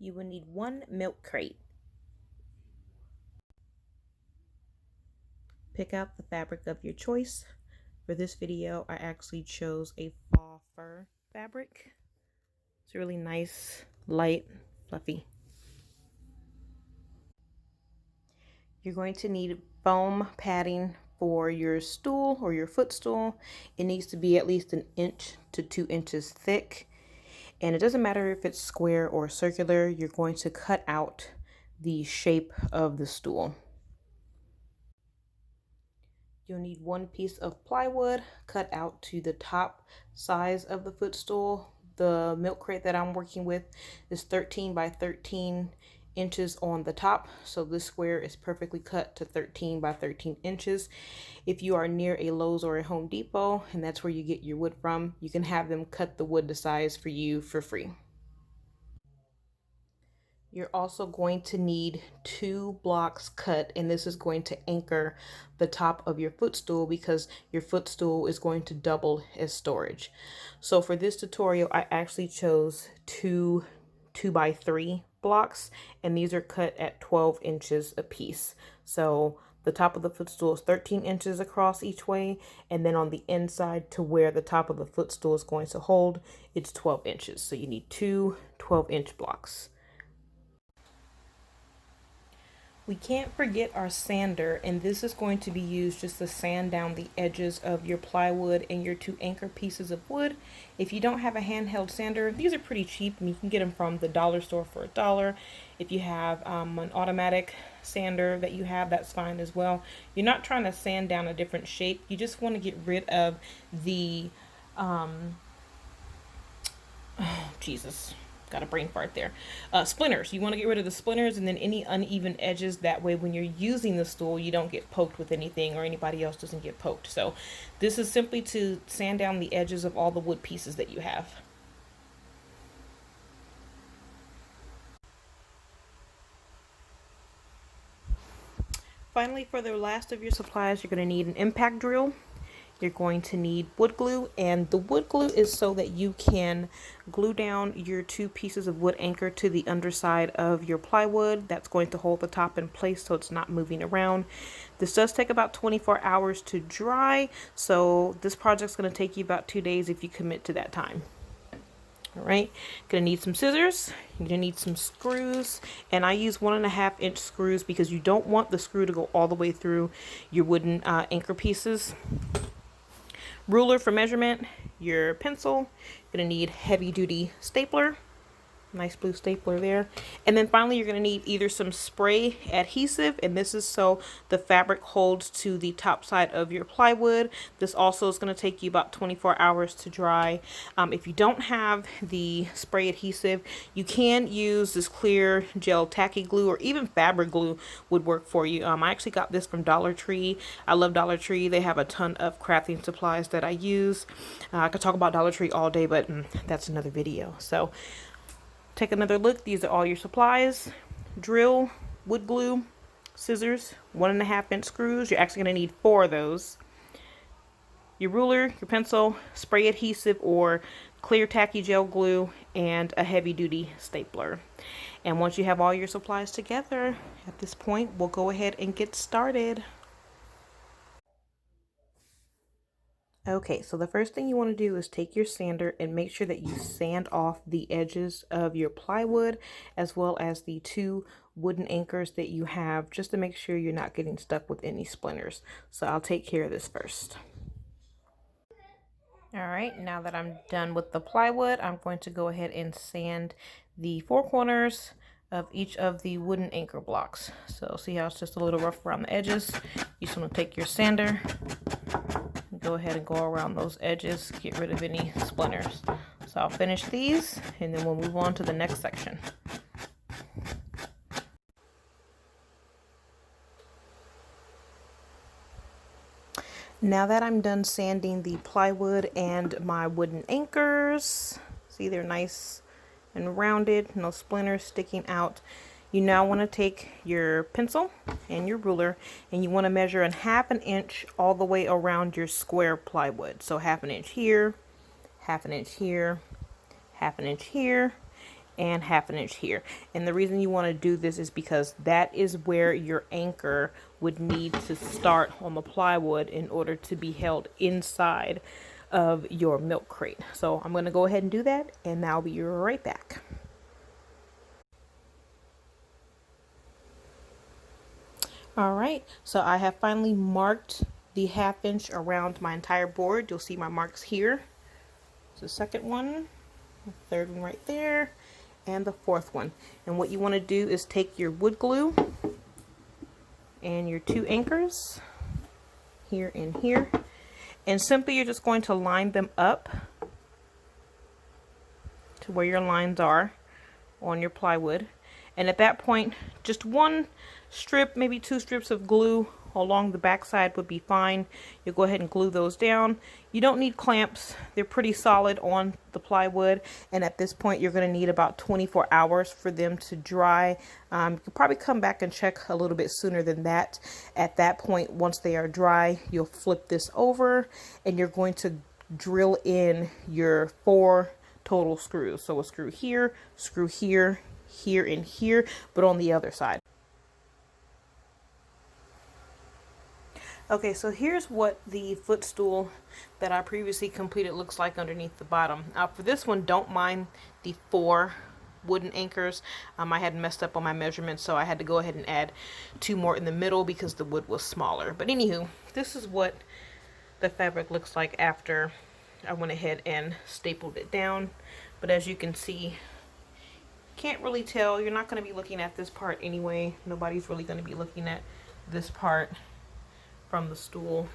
You will need 1 milk crate. Pick out the fabric of your choice. For this video, I actually chose a faux fur fabric. It's really nice, light, fluffy. You're going to need foam padding for your stool or your footstool. It needs to be at least 1 inch to 2 inches thick. And it doesn't matter if it's square or circular, you're going to cut out the shape of the stool. You'll need 1 piece of plywood cut out to the top size of the footstool. The milk crate that I'm working with is 13 by 13 inches on the top, so this square is perfectly cut to 13 by 13 inches. If you are near a Lowe's or a Home Depot, and that's where you get your wood from, you can have them cut the wood to size for you for free. You're also going to need 2 blocks cut, and this is going to anchor the top of your footstool because your footstool is going to double as storage. So for this tutorial, I actually chose 2 2x3 blocks, and these are cut at 12 inches a piece. So the top of the footstool is 13 inches across each way, and then on the inside to where the top of the footstool is going to hold, it's 12 inches. So you need 2 12-inch blocks. We can't forget our sander, and this is going to be used just to sand down the edges of your plywood and your 2 anchor pieces of wood. If you don't have a handheld sander, these are pretty cheap and you can get them from the dollar store for $1. If you have an automatic sander that you have, that's fine as well. You're not trying to sand down a different shape, you just want to get rid of the Jesus, got a brain fart there. Splinters. You want to get rid of the splinters and then any uneven edges. That way when you're using the stool, you don't get poked with anything or anybody else doesn't get poked. So this is simply to sand down the edges of all the wood pieces that you have. Finally, for the last of your supplies, you're going to need an impact drill. You're going to need wood glue, and the wood glue is so that you can glue down your 2 pieces of wood anchor to the underside of your plywood. That's going to hold the top in place so it's not moving around. This does take about 24 hours to dry, so this project's going to take you about 2 days if you commit to that time. All right, gonna need some scissors, you're gonna need some screws, and I use 1.5 inch screws because you don't want the screw to go all the way through your wooden anchor pieces. Ruler for measurement, your pencil, you're going to need heavy duty stapler, nice blue stapler there. And then finally you're going to need either some spray adhesive, and this is so the fabric holds to the top side of your plywood. This also is going to take you about 24 hours to dry. If you don't have the spray adhesive, you can use this clear gel tacky glue, or even fabric glue would work for you. I actually got this from Dollar Tree. I love Dollar Tree. They have a ton of crafting supplies that I use. I could talk about Dollar Tree all day, but that's another video. So take another look. These are all your supplies: drill, wood glue, scissors, 1.5 inch screws. You're actually going to need 4 of those. Your ruler, your pencil, spray adhesive or clear tacky gel glue, and a heavy duty stapler. And once you have all your supplies together, at this point, we'll go ahead and get started. Okay, so the first thing you want to do is take your sander and make sure that you sand off the edges of your plywood as well as the 2 wooden anchors that you have, just to make sure you're not getting stuck with any splinters. So I'll take care of this first. All right, now that I'm done with the plywood, I'm going to go ahead and sand the 4 corners of each of the wooden anchor blocks. So see how it's just a little rough around the edges? You just want to take your sander, go ahead and go around those edges, get rid of any splinters. So I'll finish these and then we'll move on to the next section. Now that I'm done sanding the plywood and my wooden anchors, see they're nice and rounded, no splinters sticking out. You now want to take your pencil and your ruler and you want to measure 1/2 inch all the way around your square plywood. So 1/2 inch here, 1/2 inch here, 1/2 inch here, and 1/2 inch here. And the reason you want to do this is because that is where your anchor would need to start on the plywood in order to be held inside of your milk crate. So I'm going to go ahead and do that, and I'll be right back. All right, so I have finally marked the 1/2 inch around my entire board. You'll see my marks here. The second one, the third one right there, and the fourth one. And what you want to do is take your wood glue and your 2 anchors here and here, and simply you're just going to line them up to where your lines are on your plywood. And at that point, just 1 strip, maybe 2 strips of glue along the back side would be fine. You'll go ahead and glue those down. You don't need clamps. They're pretty solid on the plywood, and at this point you're going to need about 24 hours for them to dry. You could probably come back and check a little bit sooner than that. At that point, once they are dry, you'll flip this over and you're going to drill in your 4 total screws. So a screw here, here, and here, but on the other side. Okay, so here's what the footstool that I previously completed looks like underneath the bottom. For this one, don't mind the 4 wooden anchors. I had messed up on my measurements, so I had to go ahead and add 2 more in the middle because the wood was smaller. But anywho, this is what the fabric looks like after I went ahead and stapled it down. But as you can see, can't really tell. You're not going to be looking at this part anyway. Nobody's really going to be looking at this part from the stool.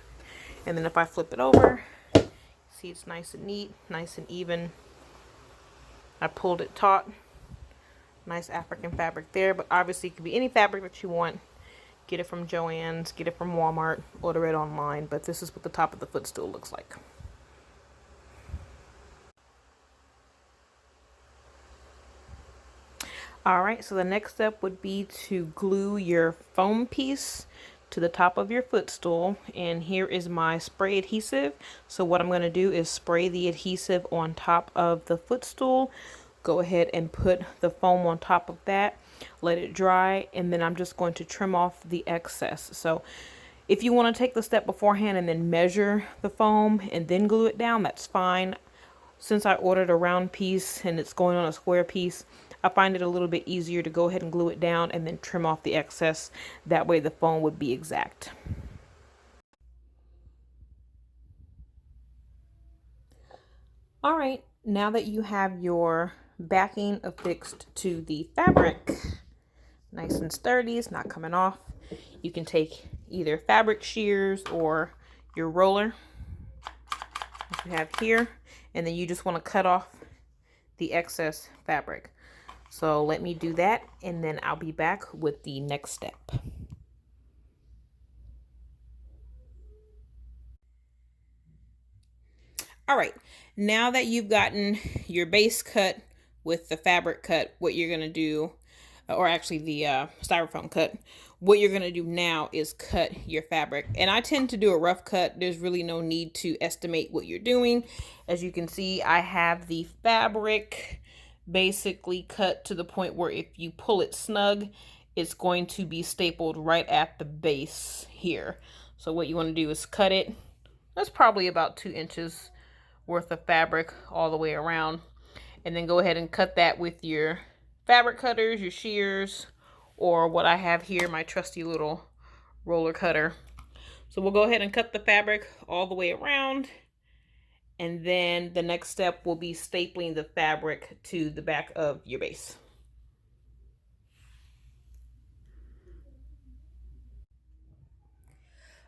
And then if I flip it over, see it's nice and neat, nice and even. I pulled it taut. Nice African fabric there, but obviously it could be any fabric that you want. Get it from Joann's, get it from Walmart, order it online, but this is what the top of the footstool looks like. Alright, so the next step would be to glue your foam piece to the top of your footstool, and here is my spray adhesive. So what I'm going to do is spray the adhesive on top of the footstool, go ahead and put the foam on top of that, let it dry, and then I'm just going to trim off the excess. So if you want to take the step beforehand and then measure the foam and then glue it down, that's fine. Since I ordered a round piece and it's going on a square piece, I find it a little bit easier to go ahead and glue it down and then trim off the excess. That way the foam would be exact. All right, now that you have your backing affixed to the fabric, nice and sturdy, it's not coming off, you can take either fabric shears or your roller, like you have here, and then you just want to cut off the excess fabric. So let me do that, and then I'll be back with the next step. All right, now that you've gotten your base cut with the fabric cut, what you're gonna do, or actually the styrofoam cut, what you're gonna do now is cut your fabric. And I tend to do a rough cut. There's really no need to estimate what you're doing. As you can see, I have the fabric basically cut to the point where if you pull it snug, it's going to be stapled right at the base here. So what you want to do is cut it. That's probably about 2 inches worth of fabric all the way around, and then go ahead and cut that with your fabric cutters, your shears, or what I have here, my trusty little roller cutter. So we'll go ahead and cut the fabric all the way around, and then the next step will be stapling the fabric to the back of your base.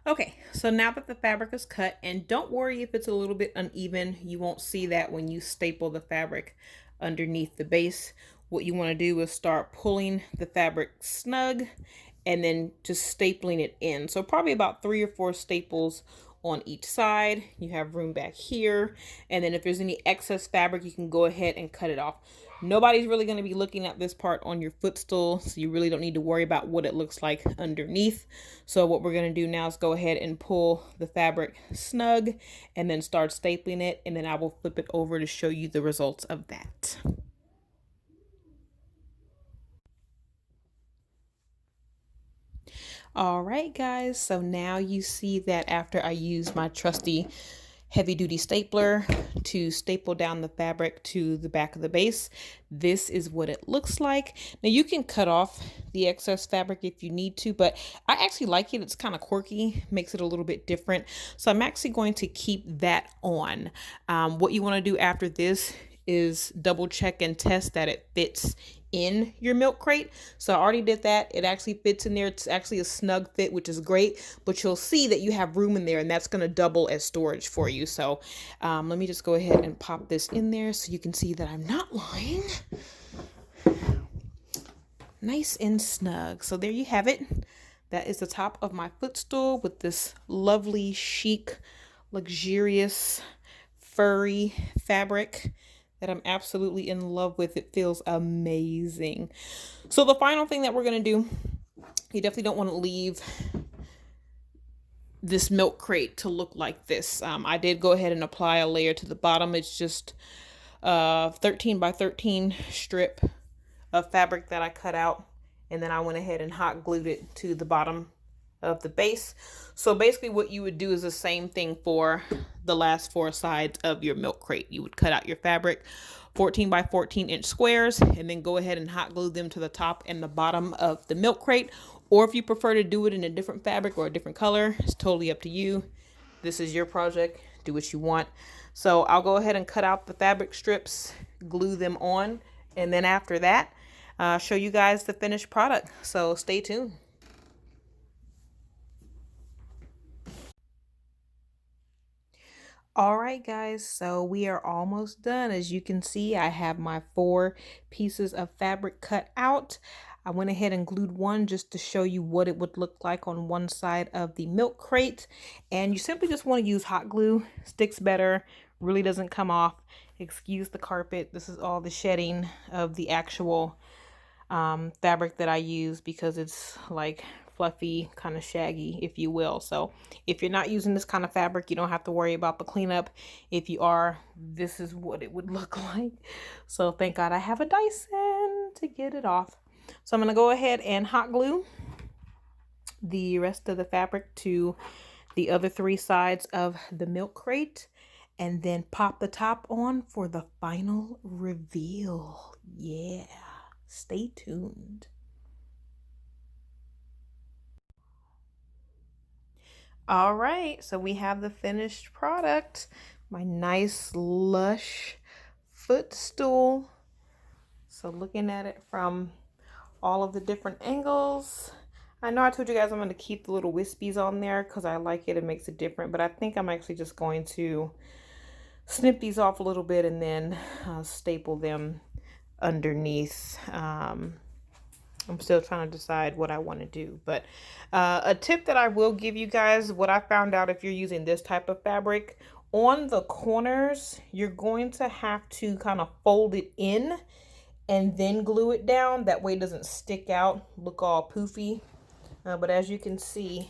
Okay, so now that the fabric is cut, and don't worry if it's a little bit uneven, you won't see that when you staple the fabric underneath the base. What you want to do is start pulling the fabric snug and then just stapling it in. So probably about 3 or 4 staples on each side. You have room back here, and then if there's any excess fabric, you can go ahead and cut it off. Nobody's really going to be looking at this part on your footstool, so you really don't need to worry about what it looks like underneath. So what we're going to do now is go ahead and pull the fabric snug and then start stapling it, and then I will flip it over to show you the results of that. All right, guys, so now you see that after I use my trusty heavy duty stapler to staple down the fabric to the back of the base, this is what it looks like. Now you can cut off the excess fabric if you need to, but I actually like it. It's kind of quirky, makes it a little bit different. So I'm actually going to keep that on. What you want to do after this is double check and test that it fits in your milk crate. So I already did that. It actually fits in there. It's actually a snug fit, which is great, but you'll see that you have room in there, and that's going to double as storage for you. So let me just go ahead and pop this in there so you can see that I'm not lying. Nice and snug. So there you have it. That is the top of my footstool with this lovely, chic, luxurious, furry fabric that I'm absolutely in love with. It feels amazing. So the final thing that we're going to do, you definitely don't want to leave this milk crate to look like this. I did go ahead and apply a layer to the bottom. It's just 13 by 13 strip of fabric that I cut out, and then I went ahead and hot glued it to the bottom of the base. So basically what you would do is the same thing for the last 4 sides of your milk crate. You would cut out your fabric 14 by 14 inch squares and then go ahead and hot glue them to the top and the bottom of the milk crate. Or if you prefer to do it in a different fabric or a different color, it's totally up to you. This is your project. Do what you want. So I'll go ahead and cut out the fabric strips, glue them on, and then after that, show you guys the finished product. So stay tuned. All right, guys, so we are almost done. As you can see, I have my 4 pieces of fabric cut out. I went ahead and glued one just to show you what it would look like on one side of the milk crate. And you simply just want to use hot glue. Sticks better, really doesn't come off. Excuse the carpet. This is all the shedding of the actual fabric that I use because it's like fluffy, kind of shaggy, if you will. So if you're not using this kind of fabric, you don't have to worry about the cleanup. If you are, this is what it would look like. So thank God I have a Dyson to get it off. So I'm going to go ahead and hot glue the rest of the fabric to the other 3 sides of the milk crate and then pop the top on for the final reveal. Yeah, stay tuned. All right, so we have the finished product, my nice lush footstool. So looking at it from all of the different angles, I know I told you guys I'm going to keep the little wispies on there because I like it. It makes it different, but I think I'm actually just going to snip these off a little bit and then staple them underneath. I'm still trying to decide what I want to do, but a tip that I will give you guys, what I found out if you're using this type of fabric, on the corners, you're going to have to kind of fold it in and then glue it down. That way it doesn't stick out, look all poofy. But as you can see,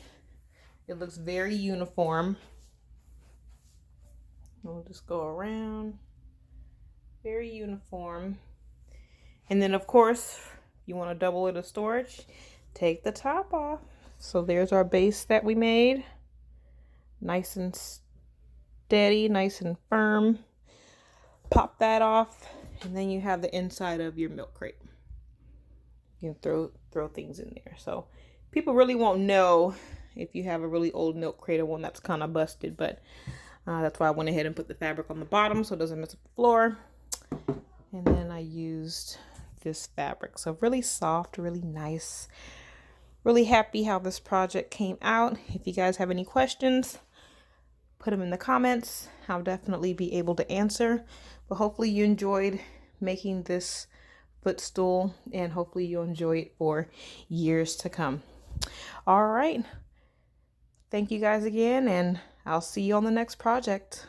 it looks very uniform. We'll just go around, very uniform. And then of course, you want to double it as storage, take the top off. So there's our base that we made. Nice and steady, nice and firm. Pop that off, and then you have the inside of your milk crate. You can throw things in there. So people really won't know if you have a really old milk crate or one that's kind of busted, but that's why I went ahead and put the fabric on the bottom so it doesn't mess up the floor. And then I used this fabric, so really soft, really nice. Really happy how this project came out. If you guys have any questions, put them in the comments. I'll definitely be able to answer. But hopefully you enjoyed making this footstool, and hopefully you'll enjoy it for years to come. All right, thank you guys again, and I'll see you on the next project.